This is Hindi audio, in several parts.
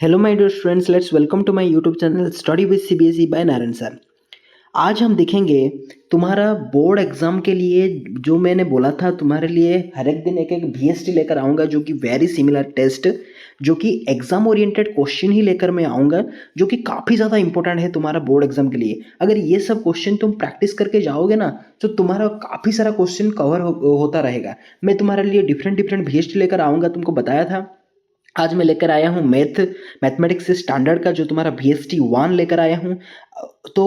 Hello my dear students, let's welcome to my YouTube channel study with CBSE by Narayan sir. आज हम देखेंगे तुम्हारा बोर्ड एग्जाम के लिए जो मैंने बोला था तुम्हारे लिए हर एक दिन एक एक वीएसटी लेकर आऊँगा, जो कि वेरी सिमिलर टेस्ट, जो कि एग्जाम ओरिएंटेड क्वेश्चन ही लेकर मैं आऊँगा, जो कि काफ़ी ज़्यादा इंपॉर्टेंट है तुम्हारा बोर्ड एग्जाम के लिए। अगर ये सब क्वेश्चन तुम प्रैक्टिस करके जाओगे ना तो तुम्हारा काफ़ी सारा क्वेश्चन कवर होता रहेगा। मैं तुम्हारे लिए डिफरेंट डिफरेंट वीएसटी लेकर आऊँगा, तुमको बताया था। आज मैं लेकर आया हूँ मैथमेटिक्स स्टैंडर्ड का जो तुम्हारा VST 1 लेकर आया हूँ। तो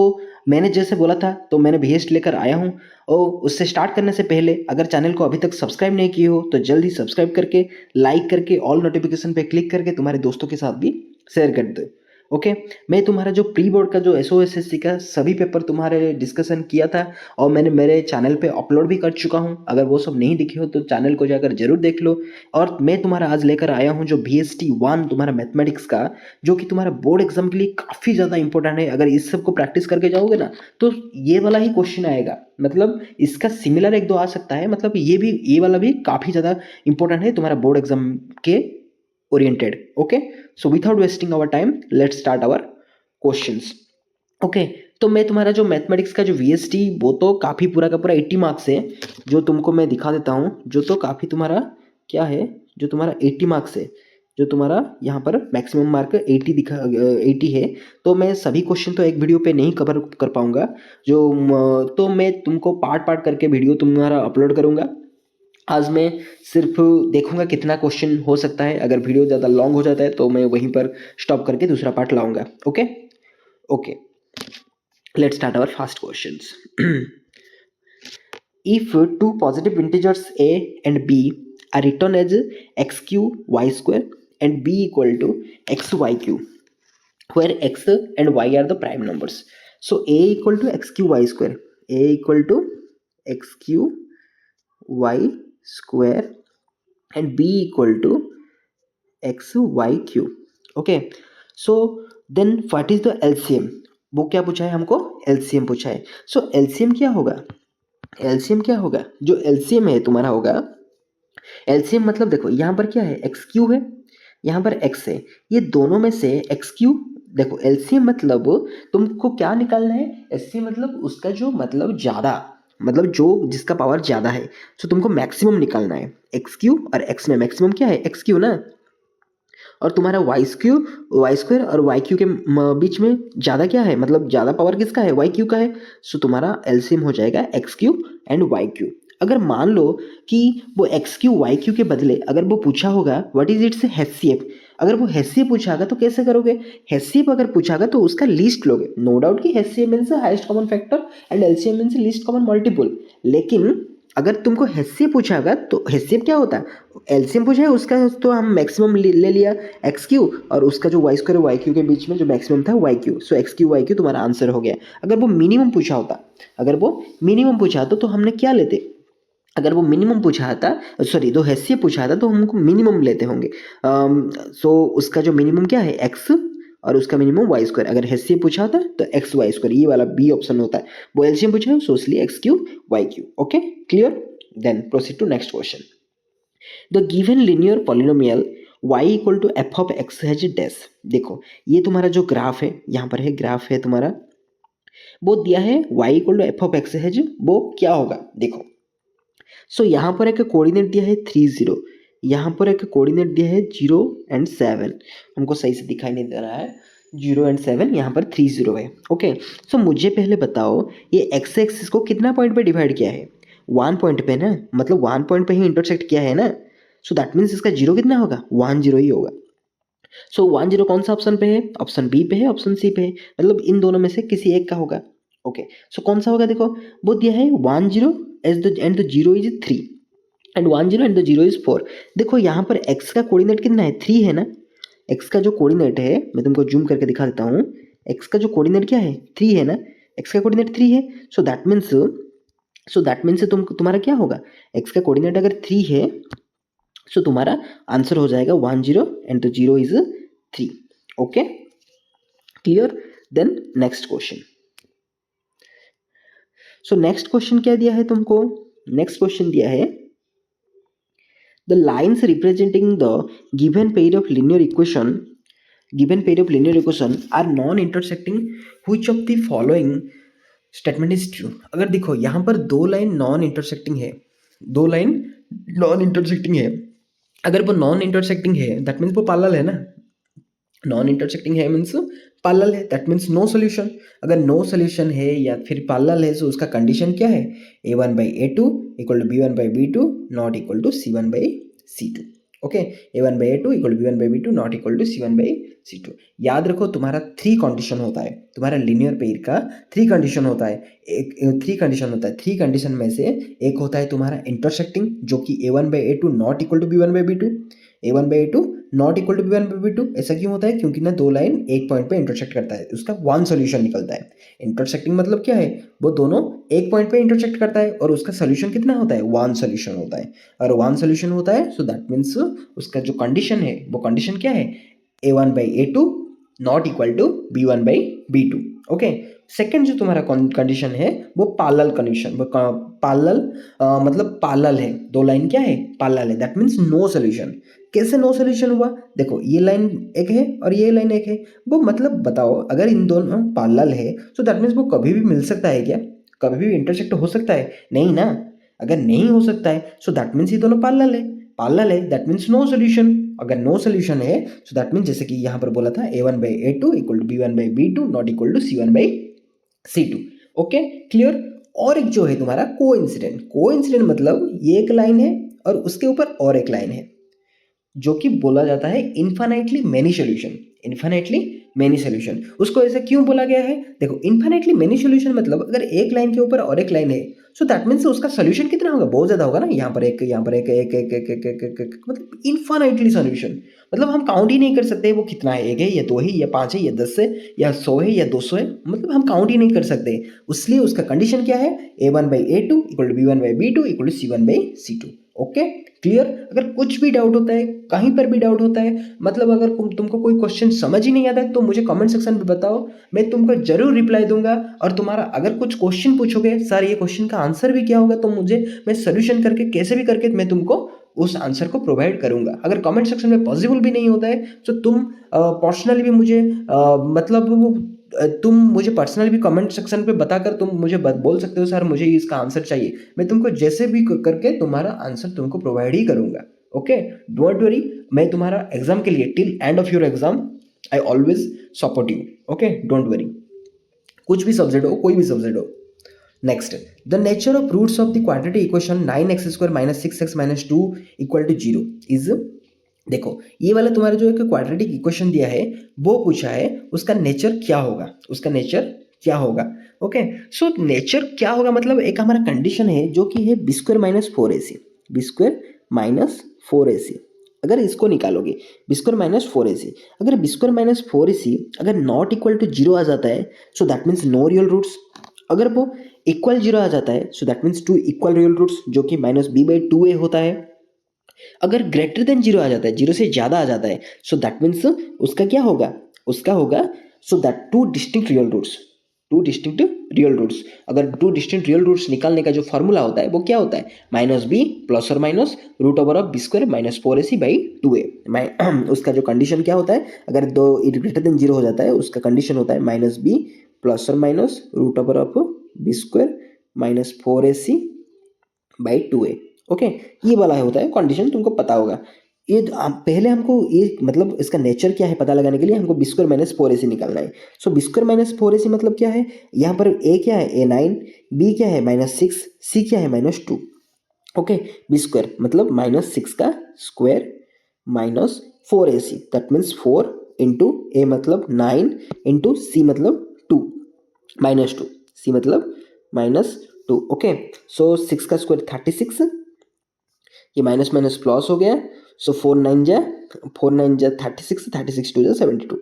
मैंने जैसे बोला था तो मैंने VST लेकर आया हूँ। और उससे स्टार्ट करने से पहले अगर चैनल को अभी तक सब्सक्राइब नहीं किए हो तो जल्दी सब्सक्राइब करके, लाइक करके, ऑल नोटिफिकेशन पे क्लिक करके तुम्हारे दोस्तों के साथ भी शेयर कर दो। ओके, मैं तुम्हारा जो प्री बोर्ड का जो SOSSC का सभी पेपर तुम्हारे डिस्कशन किया था और मैंने मेरे चैनल पे अपलोड भी कर चुका हूँ। अगर वो सब नहीं दिखे हो तो चैनल को जाकर जरूर देख लो। और मैं तुम्हारा आज लेकर आया हूँ जो VST 1 तुम्हारा मैथमेटिक्स का, जो कि तुम्हारा बोर्ड एग्जाम के लिए काफ़ी ज़्यादा इंपॉर्टेंट है। अगर इस सब को प्रैक्टिस करके जाओगे ना तो ये वाला ही क्वेश्चन आएगा, मतलब इसका सिमिलर एक दो आ सकता है, मतलब ये वाला भी काफ़ी ज़्यादा इंपॉर्टेंट है तुम्हारा बोर्ड एग्जाम के oriented. Okay, so without wasting our time let's start our questions. Okay, तो मैं तुम्हारा जो मैथमेटिक्स का जो VST वो तो काफ़ी पूरा का पूरा 80 मार्क्स है, जो तुमको मैं दिखा देता हूँ। जो तो काफ़ी तुम्हारा क्या है, जो तुम्हारा 80 मार्क्स है, जो तुम्हारा यहाँ पर मैक्सिमम मार्क 80 है। तो मैं सभी क्वेश्चन तो एक वीडियो पे नहीं कवर कर पाऊंगा, तो मैं तुमको पार्ट पार्ट करके वीडियो तुम्हारा अपलोड करूंगा। आज मैं सिर्फ देखूंगा कितना क्वेश्चन हो सकता है। अगर वीडियो ज़्यादा लॉन्ग हो जाता है तो मैं वहीं पर स्टॉप करके दूसरा पार्ट लाऊंगा। Okay okay, let's start our first questions. If two positive integers a and b are written as x cube y square and b equal to xy cube, where x and y are the prime numbers. So a equal to x cube y square, a equal to x cube y square and b equal to xy cube. Okay, so then what is the LCM? वो क्या पूछा है हमको? LCM पूछा है। सो LCM क्या होगा? LCM क्या होगा? जो LCM है तुम्हारा होगा, LCM मतलब देखो यहाँ पर क्या है, एक्स क्यू है, यहाँ पर x है, ये दोनों में से एक्स क्यू। देखो LCM मतलब तुमको क्या निकालना है? LCM मतलब उसका जो मतलब ज्यादा, मतलब जो जिसका पावर ज्यादा है। सो तुमको मैक्सिमम निकालना है। एक्स क्यू और एक्स में मैक्सिमम क्या है? एक्स क्यू ना। और तुम्हारा वाई स्क्वायर और वाई क्यू के बीच में ज़्यादा क्या है, मतलब ज़्यादा पावर किसका है? वाई क्यू का है। सो तुम्हारा एलसीएम हो जाएगा x q and y q. अगर मान लो कि वो एक्स क्यू वाई क्यू के बदले अगर वो पूछा होगा व्हाट इज इट्स HCF, अगर वो HCF पूछा होगा तो कैसे करोगे? HCF अगर पूछा होगा तो उसका लिस्ट लोगे। नो डाउट कि HCF means highest common factor and LCM means least common multiple. लेकिन अगर तुमको HCF पूछा होगा तो HCF क्या होता है? एलसीएम पूछा है उसका तो हम मैक्सिमम ले लिया एक्स क्यू, और उसका जो वाई स्क्वायर वाई क्यू के बीच में जो मैक्सिमम था वाई क्यू। सो एक्स क्यू वाई क्यू तुम्हारा आंसर हो गया। अगर वो मिनिमम पूछा होता, अगर वो मिनिमम पूछा होता तो हमने क्या लेते? अगर वो मिनिमम पूछा था, सॉरी दो HCF पूछा था तो हमको मिनिमम लेते होंगे। सो उसका जो मिनिमम क्या है? एक्स और उसका मिनिमम वाई स्क्वायर। अगर HCF पूछा होता तो एक्स वाई स्क्वायर, ये वाला बी ऑप्शन होता है। वो एलसीएम पूछा है सो इसलिए x q y q. Okay, clear? Then proceed to next question. The given linear polynomial y equal to f of x has dash. देखो ये तुम्हारा जो ग्राफ है, यहाँ पर है ग्राफ है तुम्हारा, वो दिया है y equal to f of x has, वो क्या होगा देखो। सो यहाँ पर एक कोऑर्डिनेट दिया है 3 0, यहाँ पर एक कोऑर्डिनेट दिया है 0 एंड 7। हमको सही से दिखाई नहीं दे रहा है, 0 एंड 7, यहाँ पर 3 0 है। ओके, सो मुझे पहले बताओ ये एक्स एक्सिस को कितना पॉइंट पे डिवाइड किया है? 1 पॉइंट पे ना, मतलब 1 पॉइंट पे ही इंटरसेक्ट किया है ना। सो दैट मीन्स इसका जीरो कितना होगा? 1 0 ही होगा। सो 1 0 कौन सा ऑप्शन पे है? ऑप्शन बी पे है, ऑप्शन सी पे है, मतलब इन दोनों में से किसी एक का होगा। ओके, सो कौन सा होगा? देखो वो दिया है 1 0 as the end the zero is 3 and 1 0 and the zero is 4। देखो यहाँ पर x का कोऑर्डिनेट कितना है? 3 है ना। x का जो कोऑर्डिनेट है, मैं तुमको जूम करके दिखा देता हूँ, x का जो कोऑर्डिनेट क्या है? 3 है ना। x का कोऑर्डिनेट 3 है। सो दैट मीन्स तुम्हारा क्या होगा? x का कोऑर्डिनेट अगर 3 है सो तुम्हारा आंसर हो जाएगा 1 0 and the zero is 3। Okay, clear? Then next question. So next question क्या दिया है तुमको? नेक्स्ट क्वेश्चन दिया है the lines representing the given pair of linear equation given pair of linear equation are non intersecting which of the following statement is true. अगर देखो यहाँ पर दो लाइन नॉन इंटरसेक्टिंग है, दो लाइन नॉन इंटरसेक्टिंग है, अगर वो नॉन इंटरसेक्टिंग है दैट मीन्स वो पैरेलल है ना, नॉन इंटरसेक्टिंग है मीन्स पैरेलल है, दैट मीन्स नो सोल्यूशन। अगर नो सोल्यूशन है या फिर पैरेलल है तो उसका कंडीशन क्या है, a1/a2 equal to b1/b2 not equal to c1/c2। Okay, a1/a2 equal to b1/b2 not equal to c1/c2। याद रखो तुम्हारा थ्री कंडीशन होता है, तुम्हारा लीनियर पेयर का थ्री कंडीशन होता है, थ्री कंडीशन होता है, थ्री कंडीशन में से एक होता है तुम्हारा इंटरसेक्टिंग जो कि a1/a2 not equal to b1/b2, a1/a2 not equal to b1/b2। ऐसा क्यों होता है, क्योंकि ना दो लाइन एक पॉइंट पे इंटरसेक्ट करता है, उसका वन सोल्यूशन निकलता है। इंटरसेक्टिंग मतलब क्या है, वो दोनों एक पॉइंट पे इंटरसेक्ट करता है और उसका सोल्यूशन कितना होता है, वन सोल्यूशन होता है। और वन सोल्यूशन होता है सो दैट मीन्स उसका जो कंडीशन है वो कंडीशन क्या है, a1/a2 not equal to b1/b2। Okay, second जो तुम्हारा कंडीशन है वो पैरेलल कंडीशन, वो पैरेलल मतलब पैरेलल है, दो लाइन क्या है, पैरेलल है, दैट मीन्स नो सोल्यूशन। कैसे नो सोल्यूशन हुआ, देखो ये लाइन एक है और ये लाइन एक है, वो मतलब बताओ अगर इन दोनों पैरेलल है तो दैट मीन्स वो कभी भी मिल सकता है क्या, कभी भी इंटरसेक्ट हो सकता है, नहीं ना। अगर नहीं हो सकता है सो दैट मीन्स ये दोनों पैरेलल है, पैरेलल है दैट मीन्स नो सोल्यूशन। अगर नो सोल्यूशन है सो दैट मीन्स जैसे कि यहाँ पर बोला था a1/a2 equal to b1/b2 not equal to c1/c2। Okay, clear. और एक जो है तुम्हारा कोइंसिडेंट, कोइंसिडेंट मतलब ये एक लाइन है और उसके ऊपर और एक लाइन है, जो कि बोला जाता है infinitely many solution, infinitely many solution. उसको ऐसा क्यों बोला गया है, देखो इन्फाइनाइटली मेनी सोल्यूशन मतलब अगर एक लाइन के ऊपर और एक लाइन है सो दैट मीन्स उसका सोल्यूशन कितना होगा, बहुत ज़्यादा होगा ना, यहाँ पर एक, यहाँ पर एक, एक एक एक एक एक एक, एक मतलब इन्फाइनाइटली सोल्यूशन, मतलब हम काउंट ही नहीं कर सकते वो कितना है, एक है या दो है या पाँच है या 10 है या 100 है या 200 है, मतलब हम काउंट ही नहीं कर सकते। इसलिए उसका कंडीशन क्या है, a1/a2 equal to b1/b2 equal to c1/c2। Okay, clear. अगर कुछ भी डाउट होता है, कहीं पर भी डाउट होता है, मतलब अगर तुमको कोई क्वेश्चन समझ ही नहीं आता है तो मुझे कमेंट सेक्शन में बताओ, मैं तुमको जरूर रिप्लाई दूंगा। और तुम्हारा अगर कुछ क्वेश्चन पूछोगे सर ये क्वेश्चन का आंसर भी क्या होगा, तो मुझे मैं सोल्यूशन करके कैसे भी करके मैं तुमको उस आंसर को प्रोवाइड करूंगा। अगर कमेंट सेक्शन में पॉसिबल भी नहीं होता है तो तुम पर्सनली भी मुझे तुम मुझे पर्सनली भी कमेंट सेक्शन पे बताकर तुम मुझे बोल सकते हो सर मुझे इसका आंसर चाहिए, मैं तुमको जैसे भी करके तुम्हारा आंसर तुमको प्रोवाइड ही करूंगा। ओके, डोंट वरी, मैं तुम्हारा एग्जाम के लिए till end of your exam I always support you. Okay, don't worry, कुछ भी सब्जेक्ट हो, कोई भी सब्जेक्ट हो। Next, the nature of roots of the quadratic equation 9x² - 6x - 2 equal to 0 is, देखो ये वाला तुम्हारा जो एक क्वाड्रेटिक इक्वेशन दिया है वो पूछा है उसका नेचर क्या होगा, उसका नेचर क्या होगा। ओके, सो नेचर क्या होगा मतलब एक हमारा कंडीशन है जो कि है b² - 4ac, b² - 4ac। अगर इसको निकालोगे b² - 4ac, अगर b² - 4ac अगर नॉट इक्वल टू 0 आ जाता है so that means no real roots. अगर वो इक्वल 0 आ जाता है so that means two equal real roots जो कि -b/2a होता है। अगर ग्रेटर देन 0 आ जाता है, 0 से ज़्यादा आ जाता है सो दैट मीन्स उसका क्या होगा, उसका होगा so that two distinct real roots, two distinct real roots. अगर टू डिस्टिंक्ट रियल रूट्स निकालने का जो फॉर्मूला होता है वो क्या होता है, -b ± √b² - 4ac/2a। उसका जो कंडीशन क्या होता है, अगर दो ग्रेटर देन 0 हो जाता है उसका कंडीशन होता है -b ± √b² - 4ac/2a। ओके, ये वाला होता है कंडीशन, तुमको पता होगा। ये पहले हमको ये मतलब इसका नेचर क्या है पता लगाने के लिए हमको b² - 4ac निकालना है। सो b² - 4ac मतलब क्या है, यहाँ पर a क्या है a9, b क्या है -6, c क्या है -2। ओके, b² मतलब -6 का square -4ac that means 4 into a मतलब 9 इंटू c मतलब 2 -2, c मतलब -2। ओके, सो 6 का स्क्वायर 36, ये माइनस माइनस प्लस हो गया, सो 4 9 जा 36, 36 2 जा 72।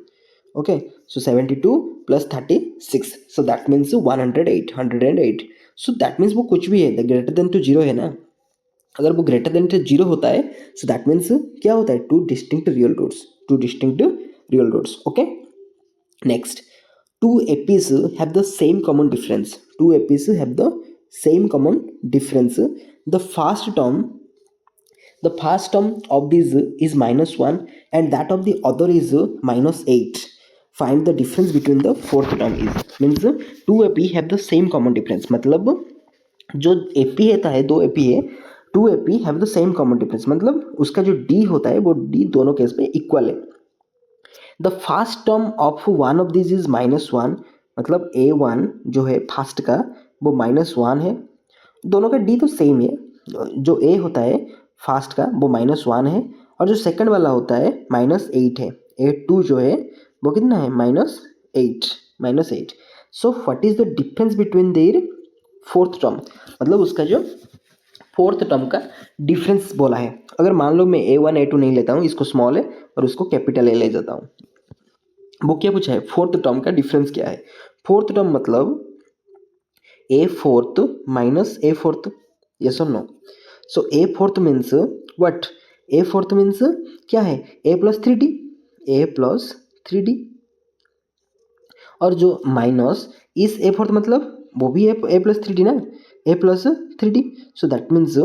Okay, so 72 plus 36 so that means 108। So that means वो कुछ भी है ग्रेटर देन टू 0 है ना, अगर वो ग्रेटर देन टू 0 होता है सो दैट मीन्स क्या होता है, two distinct real roots, two distinct real roots. Okay, next, two APs have the same common difference, two APs have the same common difference, the first term The first term of this is -1 and that of the other is -8. Find the difference between the fourth term is, means two AP have the same common difference. मतलब जो AP होता है, दो AP है, to AP have the same common difference, मतलब उसका जो D होता है वो D दोनों केस में इक्वल है. The first term of one of this is -1, मतलब A1 जो है फर्स्ट का वो -1 है. दोनों का D तो सेम है. जो A होता है फर्स्ट का वो -1 है और जो सेकंड वाला होता है -8 है. A2 जो है वो कितना है -8. So what is the difference between their fourth term, मतलब उसका जो फोर्थ टर्म का डिफरेंस बोला है. अगर मान लो मैं A1 A2 नहीं लेता हूँ, इसको स्मॉल है और उसको कैपिटल ए ले जाता हूँ. वो क्या पूछा है, फोर्थ टर्म का डिफरेंस क्या है. फोर्थ टर्म मतलब A fourth minus A fourth, yes or no. So A fourth means what? A fourth means क्या है, A plus 3D, A plus 3D. और जो माइनस इस A fourth मतलब वो भी A plus 3D ना, A plus 3D. So that means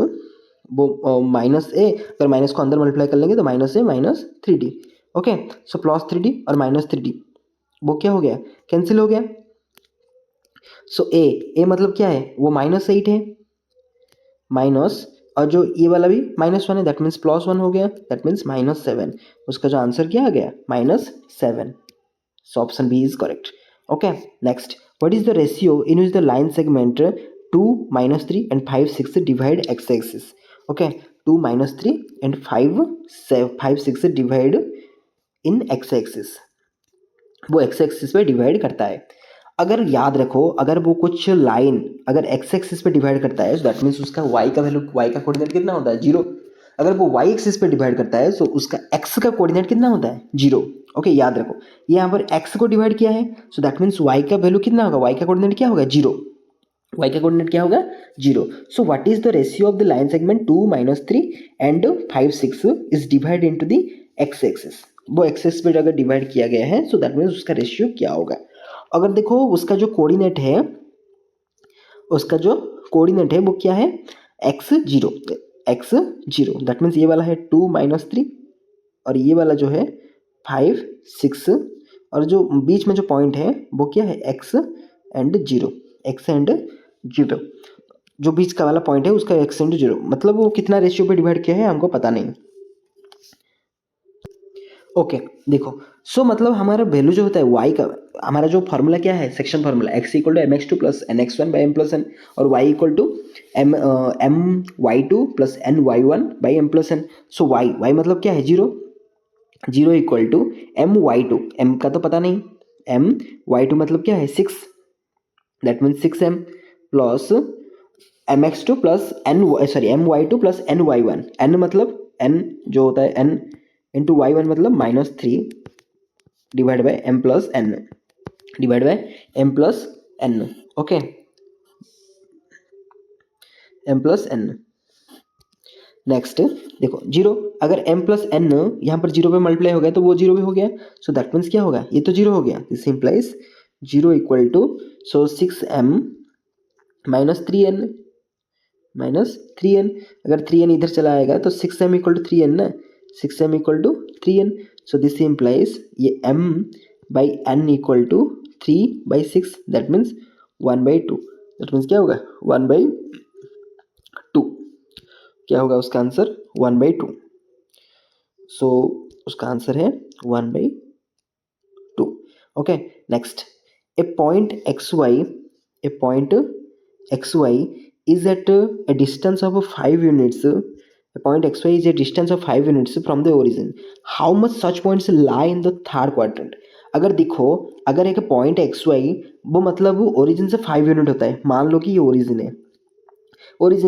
वो माइनस ए, अगर माइनस को अंदर मल्टीप्लाई कर लेंगे तो माइनस ए -3D. ओके, सो +3D और -3D वो क्या हो गया, कैंसिल हो गया. सो ए मतलब क्या है, वो -8 है माइनस, और जो ये वाला भी -1 है, दैट मीन्स +1 हो गया, दैट मीन्स -7. उसका जो आंसर क्या आ गया, -7. So option B is correct. Okay, next, what is the ratio in which the line segment 2, -3 and 5, 6 divide x axis. Okay, 2, -3 and 5, 6 divide in x axis, वो एक्स एक्सिस पे डिवाइड करता है. अगर याद रखो, अगर वो कुछ लाइन अगर एक्स एक्सिस पे डिवाइड करता है, दैट मीन्स उसका वाई का वैल्यू, वाई का कोऑर्डिनेट कितना होता है, 0. अगर वो वाई एक्सिस पे डिवाइड करता है तो उसका एक्स का कोऑर्डिनेट कितना होता है, 0. ओके, याद रखो, यहाँ पर एक्स को डिवाइड किया है, सो दैट मीन्स वाई का वैल्यू कितना होगा, वाई का कोऑर्डिनेट क्या होगा, 0. वाई का कोऑर्डिनेट क्या होगा, 0. So what is the ratio of the line segment 2, -3 and 5, 6 is divide into the x axis. वो एक्स एक्सिस पे अगर डिवाइड किया गया है, सो दैट मीन्स उसका रेशियो क्या होगा. अगर देखो उसका जो कोऑर्डिनेट है, वो क्या है, x0. दैट मीन्स ये वाला है 2, -3 और ये वाला जो है 5, 6 और जो बीच में जो पॉइंट है वो क्या है, x एंड 0. जो बीच का वाला पॉइंट है उसका x एंड 0, मतलब वो कितना रेशियो पे डिवाइड किया है हमको पता नहीं. ओके, देखो, सो मतलब हमारा वैल्यू जो होता है y का, हमारा जो फार्मूला क्या है, section formula, x = mx2 + nx1 / m + n और y = my2 + ny1 / m + n. सो y मतलब क्या है, 0 = my2, m का तो पता नहीं, my2 मतलब क्या है, 6, that means 6m plus mx2 plus my2 plus ny1. n मतलब n जो होता है n इंटू y1 मतलब -3 divide by m plus n. Okay, m plus n. Next देखो, 0, अगर m प्लस n यहाँ पर 0 पे मल्टीप्लाई हो गया तो वो 0 भी हो गया. सो दैट मीन्स क्या होगा, ये तो 0 हो गया, this implies 0 = so 6m -3n. अगर 3n इधर चला आएगा तो 6m = 3n ना, 6m = 3n. So this implies ये m by n = 3/6, that means 1/2. That means क्या होगा, 1/2. क्या होगा उसका आंसर, 1/2. सो उसका आंसर है 1/2. Okay, next, A point xy is at a distance of 5 units. A point xy is a distance of 5 units from the origin. How much such points lie in the third quadrant? अगर देखो, अगर एक पॉइंट xy वो मतलब ओरिजिन से 5 यूनिट होता है, मान लो कि ये ओरिजिन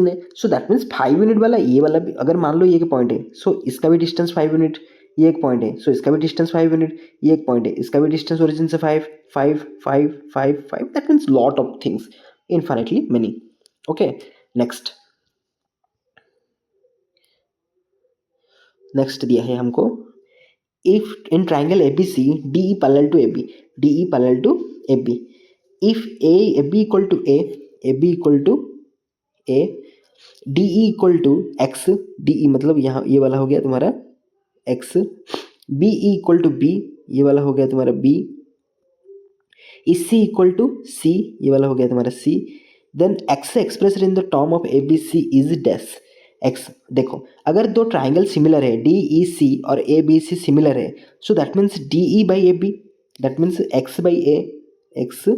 है, सो दैट मीन्स 5 यूनिट वाला ये वाला भी, अगर मान लो ये एक पॉइंट है, सो इसका भी डिस्टेंस 5 यूनिट, ये एक पॉइंट है, सो इसका भी डिस्टेंस 5 यूनिट, ये एक पॉइंट है, इसका भी डिस्टेंस ओरिजिन से 5, 5, 5, 5, 5. That means lot of things, infinitely many. Okay, next दिया है हमको, if in triangle ABC DE parallel to AB, if AB = A, D E equal to X, D E मतलब यहाँ ये वाला हो गया तुम्हारा X, B E equal to B, ये वाला हो गया तुम्हारा B, C equal to C, ये वाला हो गया तुम्हारा C, then X expressed in the term of A B C is dash x. देखो अगर दो ट्राइंगल सिमिलर है डी ई सी और ए बी सी सिमिलर है, so that means D E by A B, that means x by A, x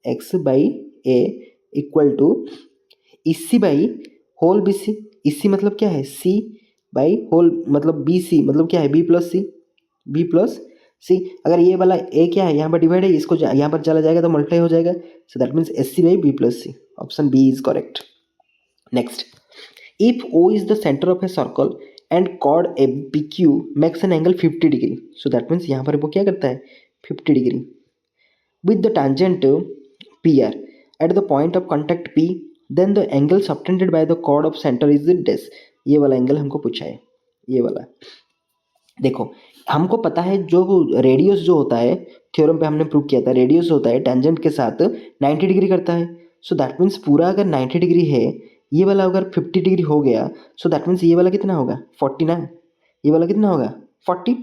x by A equal to EC by whole B C, EC मतलब क्या है सी बाई होल मतलब बी सी मतलब क्या है B plus C, B plus C. अगर ये वाला ए क्या है यहाँ पर डिवाइड है, इसको यहाँ पर चला जाएगा तो मल्टीप्लाई हो जाएगा, so that means S C by B plus C, option B is correct. Next, if O is the centre of a circle and chord A B Q makes an angle 50 degree, so that means यहाँ पर वो क्या करता है 50 degree with the tangent PR at the point of contact P, then the angle subtended by the chord of center is dash। ये वाला एंगल हमको पूछा है, ये वाला। देखो हमको पता है जो रेडियस जो होता है, थ्योरम पे हमने प्रूव किया था, रेडियस होता है टेंजेंट के साथ 90 डिग्री करता है, सो दैट मीन्स पूरा अगर 90 डिग्री है, ये वाला अगर 50 डिग्री हो गया, सो दैट मीन्स ये वाला कितना होगा 40 ना, ये वाला कितना होगा 40।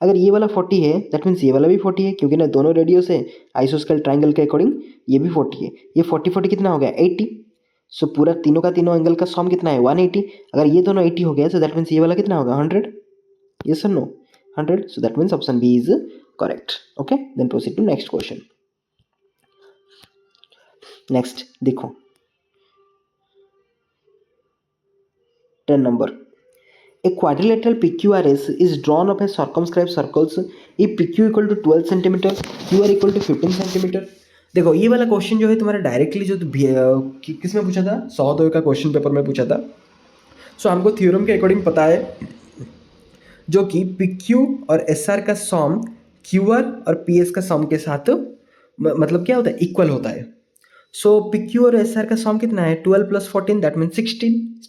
अगर ये वाला 40 है दैट मीन्स ये वाला भी 40 है, क्योंकि ना दोनों रेडियस है आइसोस्केल ट्राइंगल के अकॉर्डिंग, ये भी 40 है, ये 40 कितना हो गया 80। सो पूरा तीनों का तीनों एंगल का सम कितना है 180। अगर ये दोनों 80 हो गया सो दैट मीन्स ये वाला कितना होगा 100, यस और no 100, so that means option B is correct. Okay, then proceed to next question. Next देखो 10 number, a quadrilateral PQRS is drawn of a circumscribed circles if PQ equal to 12 centimetre, QR equal to 15 centimetre. देखो ये वाला क्वेश्चन जो है तुम्हारा डायरेक्टली जो किस में पूछा था 102 का क्वेश्चन पेपर में पूछा था। सो हमको थ्योरम के अकॉर्डिंग पता है जो कि PQ और SR का सम QR और PS का सम के साथ मतलब क्या होता है इक्वल होता है। सो PQ और SR का सम कितना है 12 प्लस 14 दैट मीन्स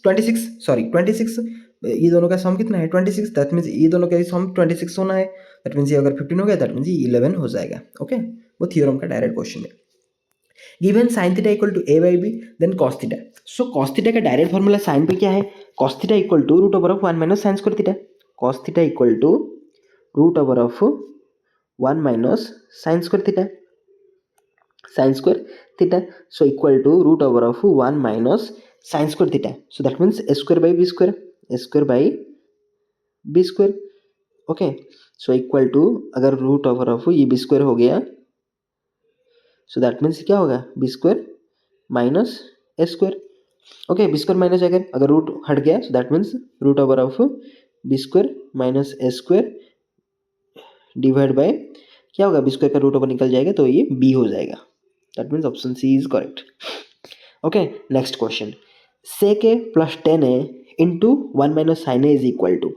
26, ये दोनों का सम कितना है 26, दैट मीन्स ये दोनों का सम 26 होना है, दैट मीन्स ये अगर 15 हो गया दैट मीन्स ये 11 हो जाएगा। ओके, वो थ्योरम का डायरेक्ट क्वेश्चन है। Given sin theta equal to a by B then cos theta. So cos theta का डायरेक्ट फॉर्मूला साइन पे क्या है cos theta equal to root over of 1 minus sine square theta, cos theta equal to root over of 1 minus sine square theta, sine square theta, so equal to root over of 1 minus sine square theta, so that means A square by b square, a square by b square. Okay, so equal to अगर रूट ओवर ऑफ ये बी स्क्वायर हो गया, सो दैट मीन्स क्या होगा b square minus a square. Okay, b square minus अगर रूट हट गया so that means root over of b square minus a square divide by क्या होगा बी स्क्वायर का रूट ओवर निकल जाएगा तो ये बी हो जाएगा, that means option C is correct. Okay, next question, sec a plus 10a into 1 minus sine A is equal to.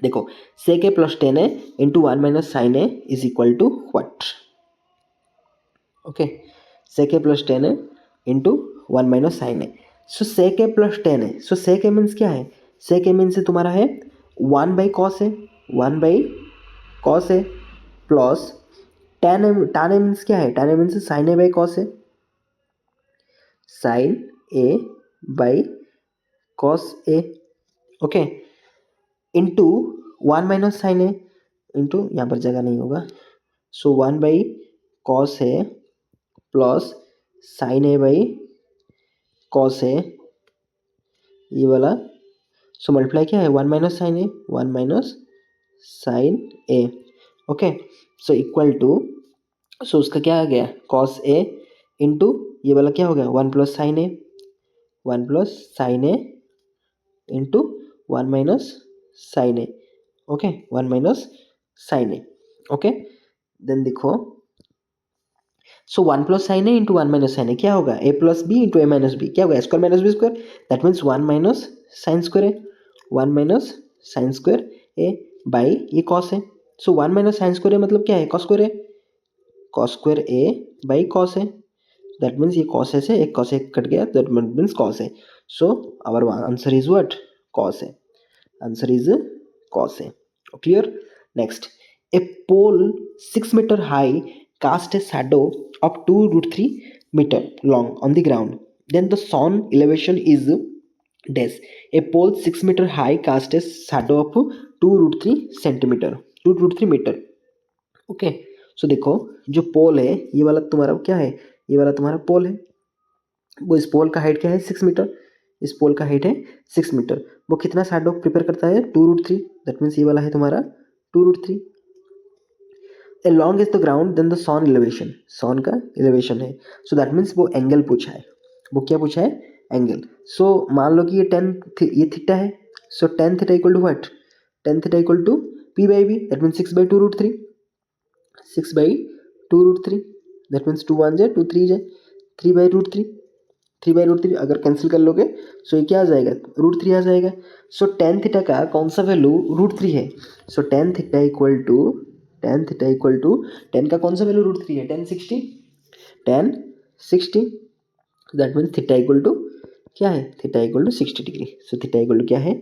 देखो sec a plus 10a into 1 minus sine A is equal to what. Okay, sec a plus 10a into 1 minus sine A, so sec a plus 10a, so sec a means क्या है sec a मीन्स तुम्हारा है 1 by cos A, 1 by cos A plus tan a means क्या है tan a means sine a by cos a, sine a by cos a. Okay, into 1 minus sine A, into यहाँ पर जगह नहीं होगा, so 1 by cos A plus sine a by cos a, ये वाला, सो मल्टीप्लाई क्या है 1 minus sine A, 1 minus sine A. Okay, so equal to, so उसका क्या आ गया कॉस ए इंटू ये वाला क्या हो गया 1 प्लस साइन ए, 1 प्लस साइन ए इंटू 1 माइनस साइन ए। ओके, 1 माइनस साइन ए। ओके, देन देखो, so 1 plus sine A into 1 minus sine A क्या होगा A plus B into A minus B, क्या होगा square minus B square, that means 1 minus sine square A, 1 minus sine square A by ये कॉस है, सो 1 माइनस साइन स्क्वायर ए मतलब क्या है cos square A, cos square A by cos A, that means ये कॉस ए से एक कॉस ए कट गया, that means cos A, so our answer is what cos A, answer is cos A, clear। next, a pole 6 meter high cast a shadow of 2 root 3 meter long on the ground, then the sun elevation is dash a pole 6 meter high cast a shadow of 2√3 centimeter 2√3 meter. Okay, सो देखो जो पोल है ये वाला तुम्हारा क्या है, ये वाला तुम्हारा पोल है, वो इस पोल का हाइट क्या है 6 मीटर, इस पोल का हाइट है 6 मीटर, वो कितना शैडो प्रिपेयर करता है 2√3, दैट मीन्स ये वाला है तुम्हारा 2√3. along is the ground then the sun elevation, सन का एलिवेशन है, सो दैट मीन्स वो एंगल पूछा है, वो क्या पूछा है एंगल. सो मान लो कि ये ये थीटा है, so tan theta equal to what, tan theta equal to p by b, that means 6/2√3, 6/2√3, that means 2 1 जाए 2 3 जाए 3/√3, 3/√3 अगर कैंसिल कर लोगे सो ये क्या आ जाएगा √3 आ जाएगा. सो टेन थीटा का कौन सा वैल्यू √3 है, सो टेन का कौन सा वैल्यू √3 है 1060, 1060, that means theta equal to क्या है, theta equal to 60 degree. So theta equal to क्या है,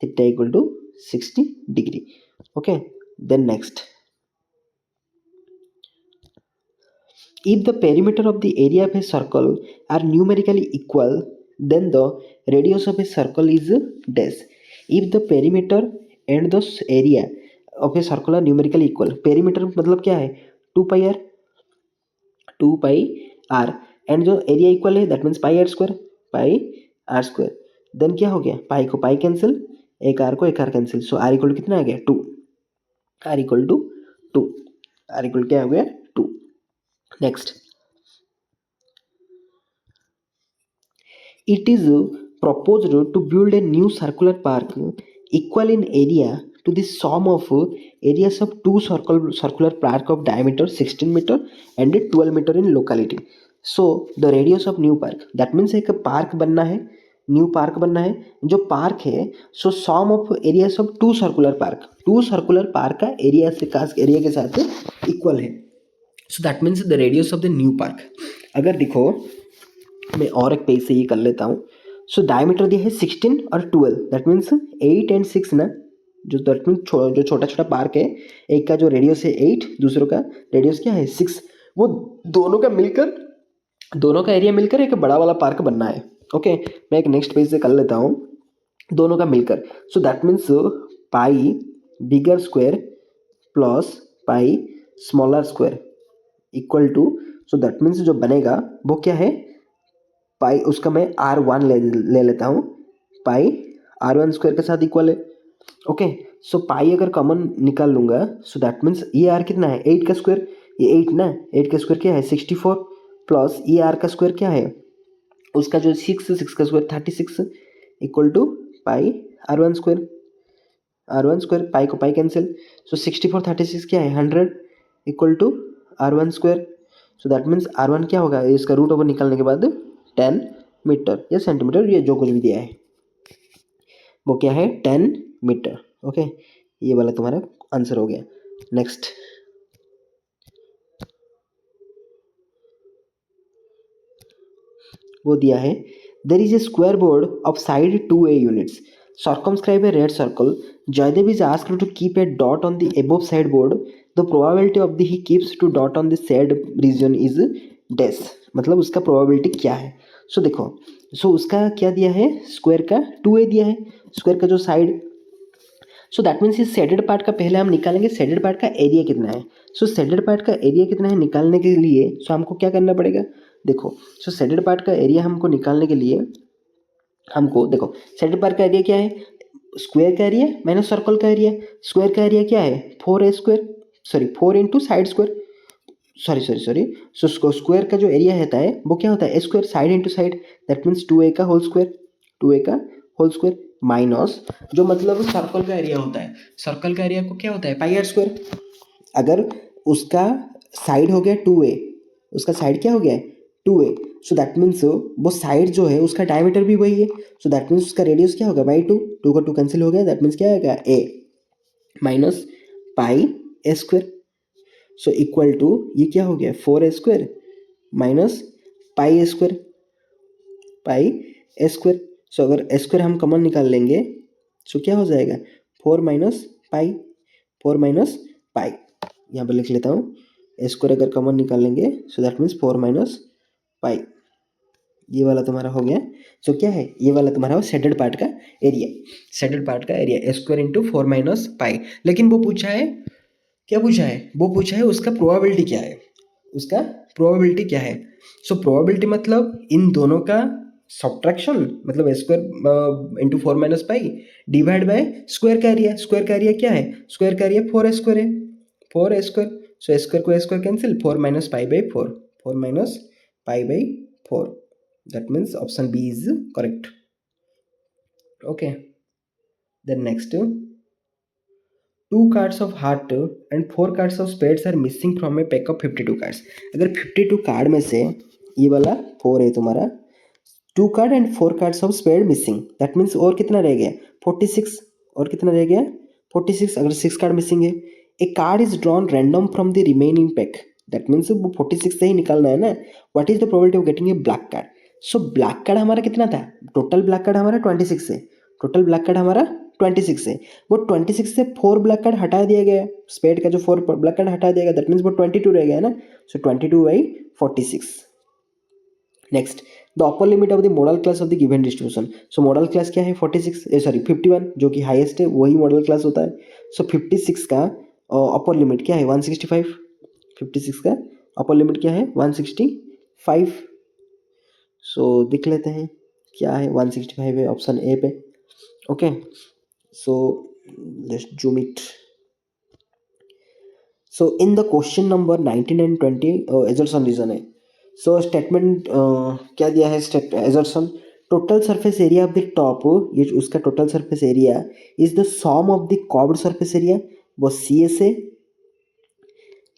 theta equal to 60 degree. Okay, then next, if the perimeter of the area of a circle are numerically equal then the radius of a circle is dash. if the perimeter and the area of a circle are numerically equal, perimeter मतलब क्या है 2 pi r, 2 pi r, and जो एरिया इक्वल है that means pi R square, then क्या हो गया पाई को पाई कैंसिल, एक आर को एक R cancel, so R equal to कितना आ गया 2, R equal to 2, R equal क्या हो गया 2. Next, it is proposed to build a new circular park equal in area to the sum of areas of two circular park of diameter 16 meter and 12 meter in locality. So the radius of new park, that means एक पार्क बनना है, न्यू पार्क बनना है, जो पार्क है so sum of areas of two circular park का एरिया से एरिया के साथ इक्वल है. So that means the radius of the new park. अगर देखो मैं और एक पेज से ये कर लेता हूँ. सो डायमीटर दिया है 16 और 12, दैट मीन्स 8 एंड 6 ना, जो दैट मीन्स जो छोटा छोटा पार्क है, एक का जो रेडियस है 8, दूसरों का रेडियस क्या है 6, वो दोनों का मिलकर, दोनों का एरिया मिलकर एक बड़ा वाला पार्क बनना है. ओके, मैं एक नेक्स्ट पेज से कर लेता हूँ दोनों का मिलकर. So that means pi bigger square plus pi smaller square equal to, so that means जो बनेगा वो क्या है पाई, उसका मैं R1 ले लेता हूँ, पाई R1 स्क्वायर के साथ इक्वल है. ओके, सो पाई अगर कॉमन निकाल लूँगा सो दैट मीन्स ये आर कितना है 8 का स्क्वायर, ये 8 ना, 8 का स्क्वायर क्या है 64, प्लस ये आर का स्क्वायर क्या है उसका जो 6 का square 36 equal to pi R1 square, R1 square, pi को पाई कैंसिल, सो 64 36 क्या है 100 equal to R1 square. So that means R1 क्या होगा, इसका रूट ओवर निकालने के बाद 10 मीटर या सेंटीमीटर, ये जो कुछ भी दिया है वो क्या है 10 मीटर. ओके, ये वाला तुम्हारा आंसर हो गया. नेक्स्ट, वो दिया है there is a square board of side 2a units, circumscribe a red circle, Jaydev is asked to keep a dot on the above side board, the probability of the he keeps to dot on the said region is dash, मतलब उसका probability क्या है. सो देखो, सो उसका क्या दिया है स्क्वायर का 2a दिया है, स्क्वायर का जो साइड, सो दैट मीन्स इस शेडेड पार्ट का पहले हम निकालेंगे शेडेड पार्ट का एरिया कितना है. सो शेडेड पार्ट का एरिया कितना है निकालने के लिए सो हमको क्या करना पड़ेगा, देखो सो शेडेड पार्ट का एरिया हमको निकालने के लिए हमको देखो शेडेड पार्ट का एरिया क्या है स्क्वायर का एरिया माइनस सर्कल का एरिया, स्क्वायर का एरिया क्या है 4a square, sorry 4 into side square, sorry so square का जो एरिया रहता है वो क्या होता है a square, side into side, that means 2a का होल स्क्वायर, 2a का होल स्क्वायर माइनस जो मतलब सर्कल का एरिया होता है, सर्कल का एरिया को क्या होता है पाई आर स्क्वायर. अगर उसका साइड हो गया 2a, उसका साइड क्या हो गया 2a, सो दैट मीन्स वो साइड जो है उसका डायमीटर भी वही है, सो दैट मीन्स उसका रेडियस क्या होगा बाई 2, 2 का 2 कैंसिल हो गया, दैट मीन्स क्या आएगा a minus pi A square. So equal to ये क्या हो गया 4a square minus pi A square, pi A square. So अगर ए स्क्वायर हम कॉमन निकाल लेंगे सो क्या हो जाएगा 4 माइनस पाई, 4 माइनस पाई, यहाँ पर लिख लेता हूँ ए स्क्वायर अगर कॉमन निकाल लेंगे सो दैट मीन्स 4 माइनस पाई, ये वाला तुम्हारा हो गया। सो क्या है, ये वाला तुम्हारा हो शेडेड पार्ट का एरिया, शेडेड पार्ट का area A square into 4 minus पाई। लेकिन वो पूछा है, क्या पूछा है, वो पूछा है उसका प्रोबेबिलिटी क्या है, उसका प्रोबेबिलिटी क्या है। सो प्रोबेबिलिटी मतलब इन दोनों का सब्ट्रैक्शन, मतलब a square into 4 minus pi divide by square का एरिया। स्क्वायर का एरिया क्या है, स्क्वायर का एरिया 4 स्क्वायर है, 4 स्क्वायर। सो स्क्वायर को square cancel, 4 minus pi by 4, 4 minus pi by 4, that means option B is correct. Okay, then next, 2 cards of heart and 4 cards of spades are missing from a pack of 52 cards। अगर 52 कार्ड में से ये वाला 4 है तुम्हारा, 2 card and 4 cards of spade missing, that means और कितना रह गया 46, और कितना रह गया 46। अगर 6 कार्ड मिसिंग है, a card is drawn random from the remaining pack, that means वो 46 से ही निकालना है ना। What is the probability of getting a black card. So black card हमारा कितना था, टोटल ब्लैक कार्ड हमारा 26 है, टोटल ब्लैक कार्ड हमारा 26 है। वो 26 से 4 ब्लैक कार्ड हटा दिया गया, स्पेड का जो 4 ब्लैक कार्ड हटा दिया गया, दैट मीन्स वो 22 रह गया ना। सो 22/46। Next, the upper limit of the model class of the given distribution. So model class क्या है 46, सॉरी 51, जो कि हाईएस्ट है वही मॉडल क्लास होता है। सो 56 का अपर लिमिट क्या है 165, 56 का अपर लिमिट क्या है 165। सो देख लेते हैं क्या है, 165 है ऑप्शन ए पे। Okay, so let's zoom it. So in the question number 19 and 20 assertion reason है। so statement क्या दिया है, assertion total surface area of the top, ये उसका total surface area is the sum of the curved surface area, वो CSA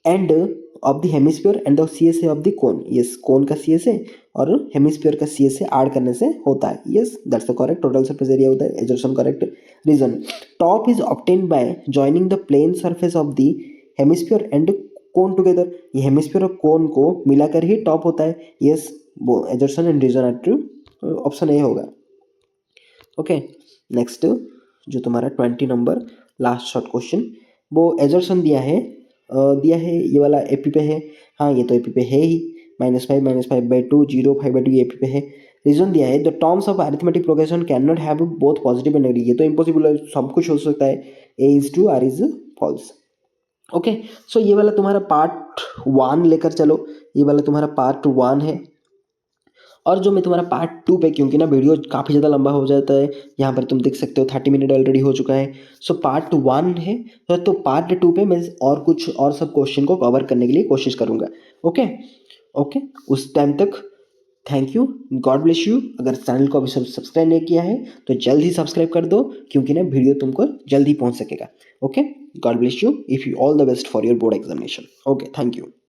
and of the hemisphere and the CSA of the cone। yes, cone का CSA और हेमिस्फीयर का CSA ऐड करने से होता है। yes, that's the correct, total surface area होता है, assertion correct। reason, top is obtained by joining the plane surface of the hemisphere and cone together। ये हेमिस्फीयर और कोन को मिलाकर ही टॉप होता है। yes, वो assertion and reason are true, option A होगा। ओके, नेक्स्ट जो तुम्हारा 20 नंबर लास्ट शॉर्ट क्वेश्चन, वो assertion दिया है ये वाला एपी पे है। हाँ, ये तो एपी पे है ही, -5/2 0 5/2 ये एपी पे है। रीजन दिया है the terms of arithmetic progression can not have both positive and negative. ये तो इम्पॉसिबल है, सब कुछ हो सकता है, A is true R is false. Okay, so ये वाला तुम्हारा पार्ट 1 लेकर चलो, ये वाला तुम्हारा पार्ट 1 है। और जो मैं तुम्हारा पार्ट 2 पे, क्योंकि ना वीडियो काफ़ी ज़्यादा लंबा हो जाता है, यहाँ पर तुम देख सकते हो 30 मिनट ऑलरेडी हो चुका है। सो पार्ट 1 है, तो पार्ट 2 पे मैं और कुछ और सब क्वेश्चन को कवर करने के लिए कोशिश करूँगा। ओके ओके, उस टाइम तक thank you, God bless you. अगर चैनल को अभी सब्सक्राइब नहीं किया है तो जल्द ही सब्सक्राइब कर दो, क्योंकि ना वीडियो तुमको जल्द ही पहुँच सकेगा। Okay, God bless you, if you all the best for your board examination. Okay, thank you.